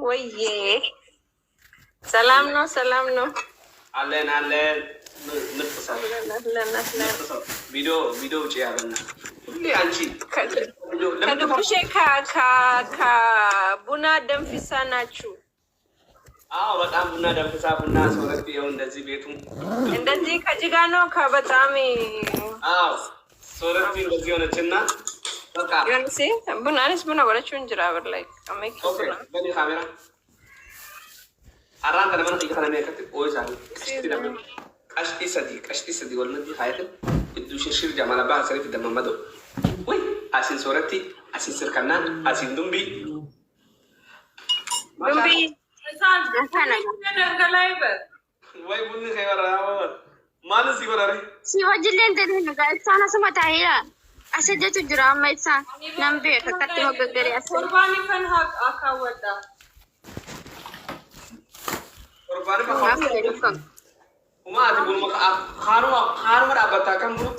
ወይዬ ሰላም ነው፣ ሰላም ነው። አለን ንጥሰው ቪዲዮ ውጭ ያለና ሁሌ አንቺ ከድቡሼ ከቡና ደንፊሳ ናችሁ? አዎ በጣም ቡና ደንፊሳ ቡና ሶረት ይኸው እንደዚህ ቤቱ እንደዚህ ከጅጋ ነው ከበጣም አዎ ሶረት እንደዚህ ሆነችና በቃ ዮንሲ ቡናንስ ቡና ወለችው እንጀራ በር ላይ አሜክ በኔ ካሜራ አራንተ ለምን ይከራነ ያከት ኦይዛል ቀሽቲ ሰዲ ወልመዲ ሀይት እዱ ሽርሽር ጀማላ ባህ ሰሪፍ ደማመዶ ወይ አሲን ሶረቲ አሲን ስርከና አሲን ዱምቢ እሳን ደንገላይበ ወይ ቡኒ ከይወራ ማንስ ይወራሪ ሲወጅልን ደልን ጋይሳና ስመታ ሄራ አሰጀቱ ጅራማ ኢሳን ነምቤ ከከተ መገገሪ አሰ ቁርባኒ ፈን ሀቅ አካወጣ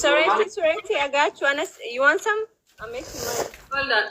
Sorry, I got you. You want some? I'll make you mine. Hold on.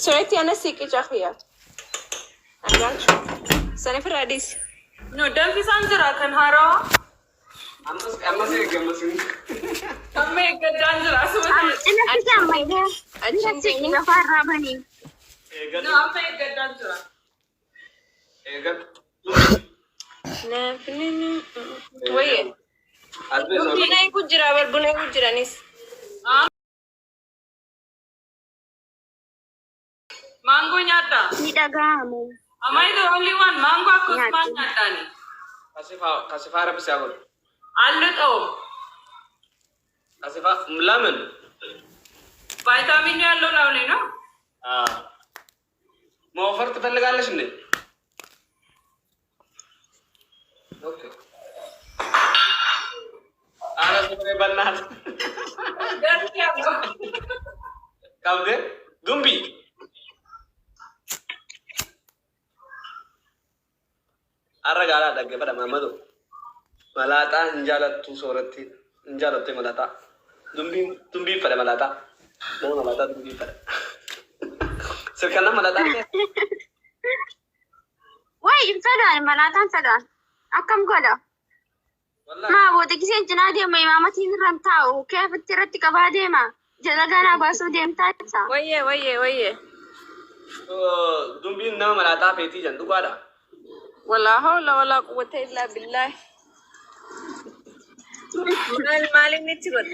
Sorry, I'm sick. I got you. Sorry for this. No, don't be Sandra. Can Haro? I'm not saying I'm make a dangerous. No, I'm make a dangerous. Wait. Bunai kujira nis. Mango nyata. Nidagamu. Am I the only one? Mango kusman nyata ni. Kasifa apa sih aku? Alut oh. Kasifa lemon. Vitamin yellow launi no? Mau offer tu terlegal lah sini. Okay. Aras sebagai benar. Dan siapa? Kau deh, Dumbi. Arah galah dah kepada mama tu. Malata injalat tu soroti, injalat tu malata. Dumbi pada malata. Mana malata Dumbi pada. Sekarang malata ni. Wah, infadan malata infadan. Akam goda. ما بودك زين جنادي ما ماما تنرن تاو كيف ترتك بعدين ما جلنا باسو ديم تاتا ويه دمبي نام ملاتا بيتي جندو قادا ولا حول ولا قوة إلا بالله مالك نتقول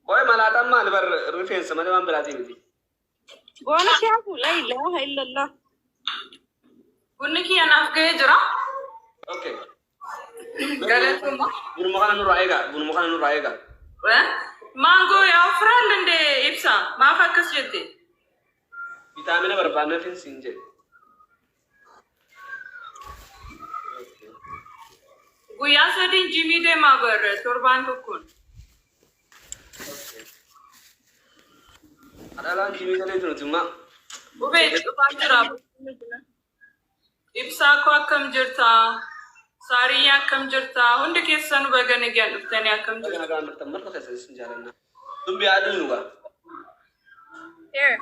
اوه ملاتا ما نبر ريفرنس ما نبر بلاتي بيتي وانا شافو لا اله الا الله كنكي انا فكجرا اوكي Galatuma. Bunu makan nur aega. Mango ya friend ande ipsa. Ma fakas jete. Vitamin berbahan fin sinje. Guya sedin Jimmy de mabar turban tukun. Adalah Jimmy de cuma. Ube turban jira. Ipsa ko akam jirta. Sariya kam jirta hunde kesan bagane gyan uftane akam jirta Agak berteman kok saya senjarana. Tumbi adu nuga. Here.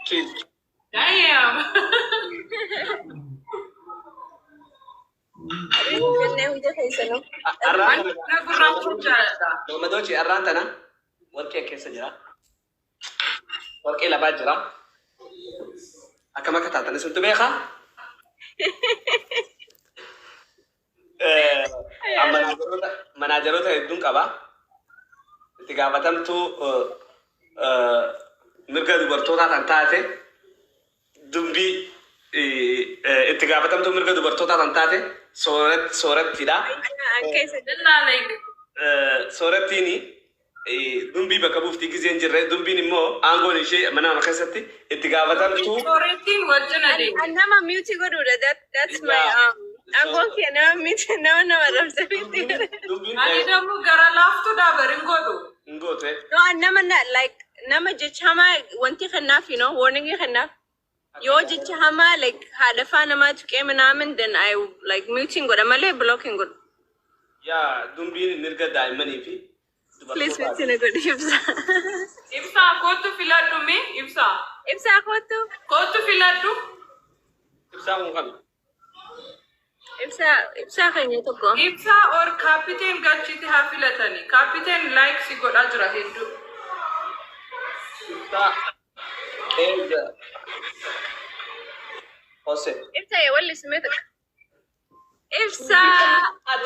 Cheese. Damn. Kene huje kaisa no. Arran. Na kurang pucara. Nama doci arran tanah. Warke kesa jira. Warke labat jira. Akam kata tanah suntu beka. Manajeroota hedduun qaba. Itti gaafatamtu mirga dubartootaa kan taate Dumbii itti gaafatamtu mirga dubartootaa kan taate soorattiidha. Soorattiini Dumbii bakka buuftii giseen jirre Dumbiin immoo aangoon ishee mana nama keessatti itti gaafatamtu. Soorattiin wajjin adeemu. Nama mute godhuudha. That's my Angol kena mute nama rabsafiti. Ani damu gara laftu da barin godu. Ngote. No, nama like nama jechama wanti khanaf, you know, warning khanaf. Yo jechama like hadafa nama tuke menamen then I like muting goda male blocking god. Yeah, Dumbii mirga daimani fi. Please mute ne god Ibsa. Ibsa kotu filatu me Ibsa. Ibsa kotu filatu. سامو كم إبسا خيني تقو إبسا or كابتن قاتشتي هافلتني كابتن لايك سيقول أجرى هندو إبسا إيجا حسين إبسا يولي سميتك إبسا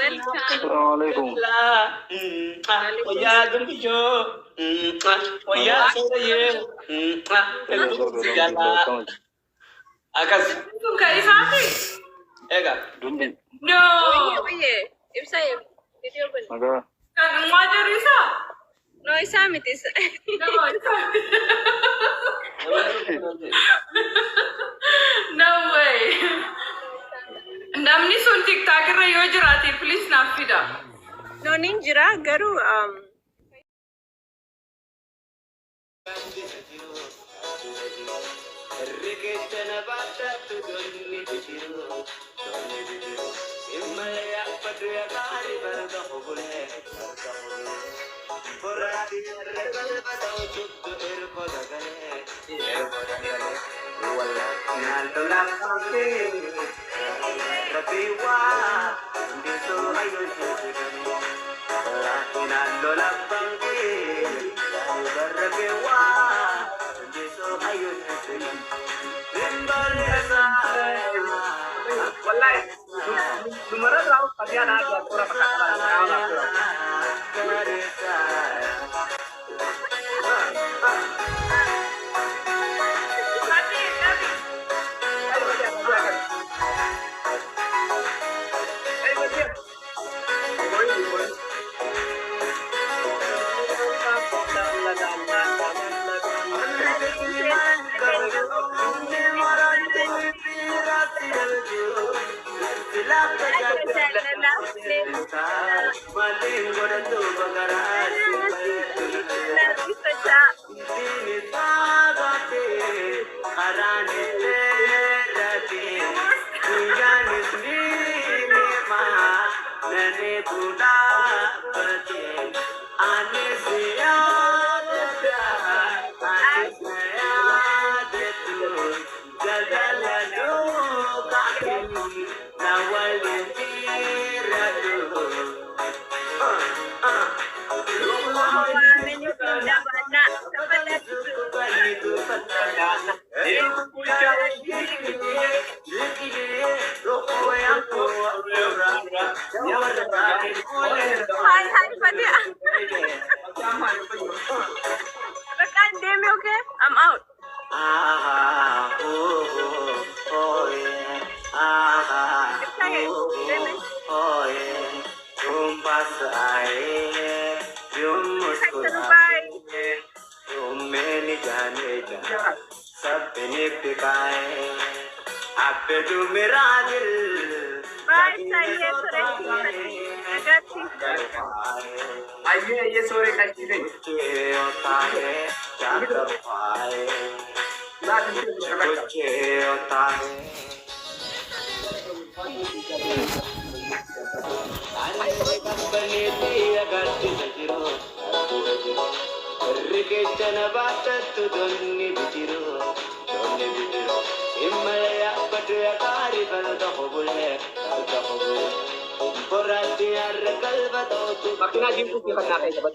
السلام عليكم. ويا دمجو ويا سوري أكاس أنتم كإسافي إيجا دمبي no ويه إبسا فيديو بني ماذا؟ كان مواجر إسا نو إسا متس no way namni sun tiktok irra yoo jiraate please naaf fida نو نينجرا غرو والله نمرة راو قديانا أجا كورا بكاكا هاي فادي Rekan Demi, okay? I'm out. Bye, saya आइए ये सोरे खाची नहीं Makina jimpu sih kan nakai dapat.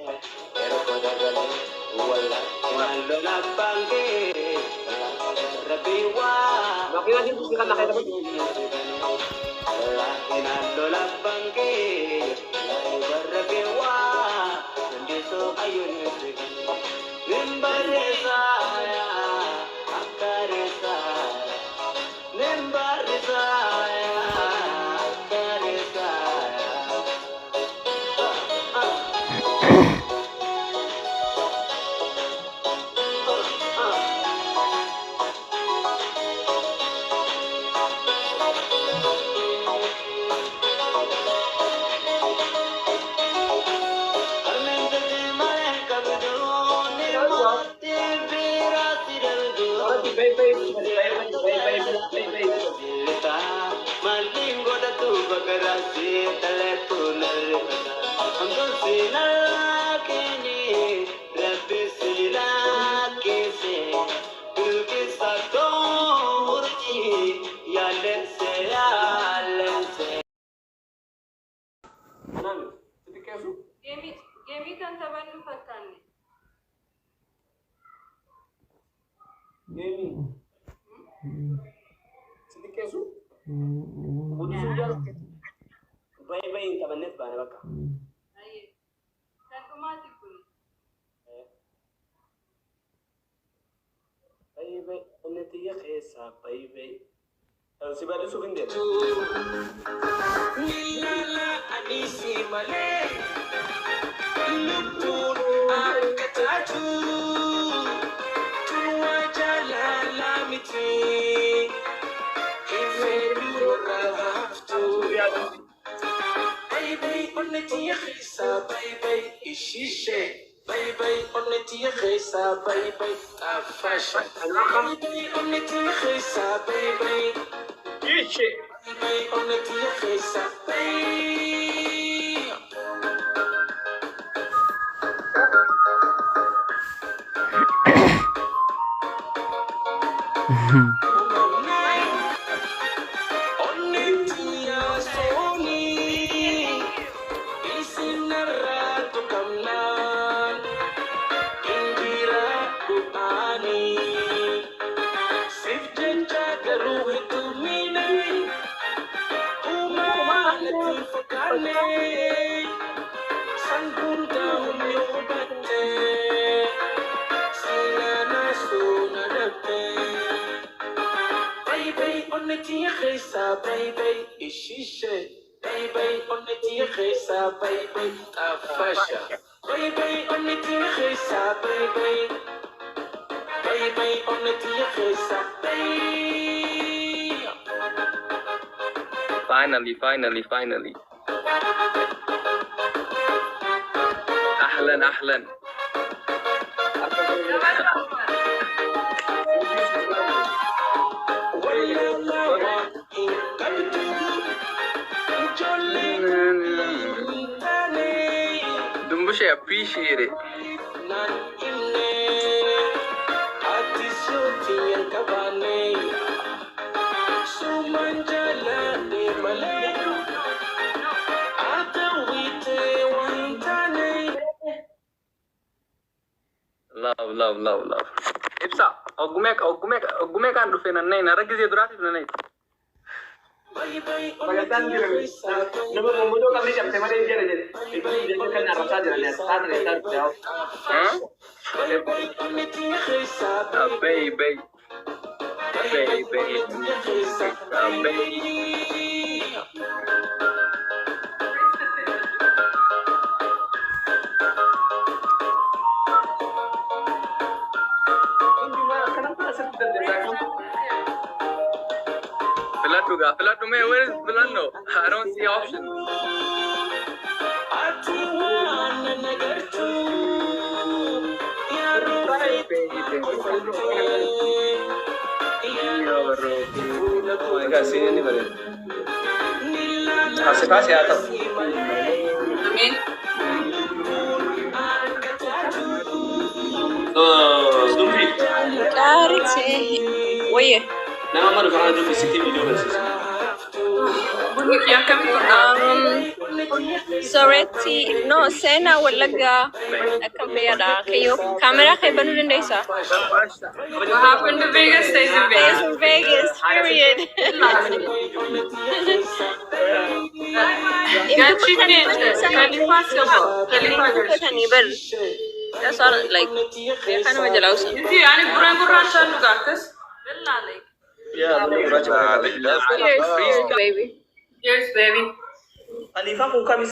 Makina jimpu sih kan nakai dapat. Sidi kesu. Budu sujar. Bay inta bannet bana baka. Aye. Automatic kuni. Bay oneti ya khesa bay. Sibali sukinde. Nilala anisi male. Lutun akatatu. Tuwa jalala mitri. Ife dura haftu. Bay oneti ya khesa bay ishishe. Bay oneti ya khesa bay afasha. Bay oneti ya khesa bay. Ishe. Bay oneti ya khesa bay. Baby, ishishe. Baby, oneti ya khesa baby afasha. Baby, oneti ya khesa baby. Baby, oneti ya khesa baby. Finally. أهلا. Dumbush, I appreciate it. Love. Ibsa, ogumek kan dufe na nai na ragize durati na nai. Bagatan dia. Nama membunuh kami jam tema dia je. Itu dia kan arah saja ni. Saat jauh. Baby. Filatu me, where is Filando? I don't see option. Kasih atau? Amin. Dumpi. Tarik sih. Oye. Nama mana kalau Dumpi city video basis. Bunik ya kami Soreti. No, sena walaga. Akan payada. Kayo kamera kay banu din daysa. What happened to Vegas stays in Vegas. Stays in Vegas. Period. Gachi Khalifa sabo. Khalifa Kani bar. That's all like. Kana majalausi. Inti yani buran chalu gakas. Bella like. Ya, Cheers, baby. Cheers baby. Khalifa kung kami